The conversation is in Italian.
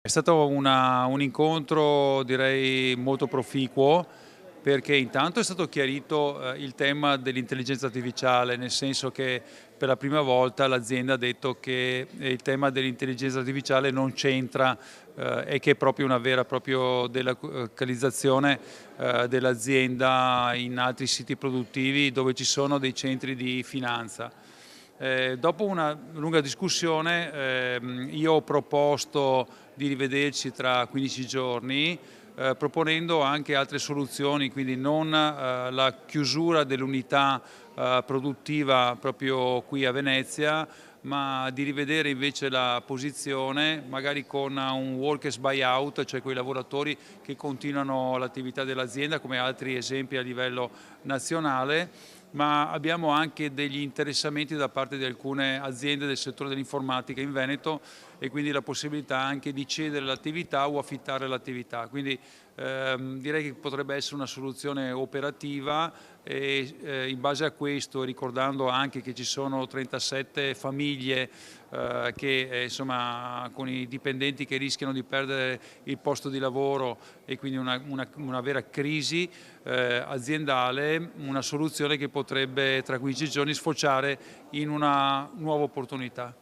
È stato un incontro direi molto proficuo, perché intanto è stato chiarito il tema dell'intelligenza artificiale, nel senso che per la prima volta l'azienda ha detto che il tema dell'intelligenza artificiale non c'entra e che è proprio una vera e propria delocalizzazione dell'azienda in altri siti produttivi dove ci sono dei centri di finanza. Dopo una lunga discussione io ho proposto di rivederci tra 15 giorni, proponendo anche altre soluzioni, quindi non la chiusura dell'unità produttiva proprio qui a Venezia, ma di rivedere invece la posizione, magari con un workers buyout, cioè quei lavoratori che continuano l'attività dell'azienda, come altri esempi a livello nazionale, ma abbiamo anche degli interessamenti da parte di alcune aziende del settore dell'informatica in Veneto e quindi la possibilità anche di cedere l'attività o affittare l'attività. Quindi direi che potrebbe essere una soluzione operativa e in base a questo, ricordando anche che ci sono 37 famiglie che insomma, con i dipendenti che rischiano di perdere il posto di lavoro e quindi una vera crisi aziendale, una soluzione che potrebbe tra 15 giorni sfociare in una nuova opportunità.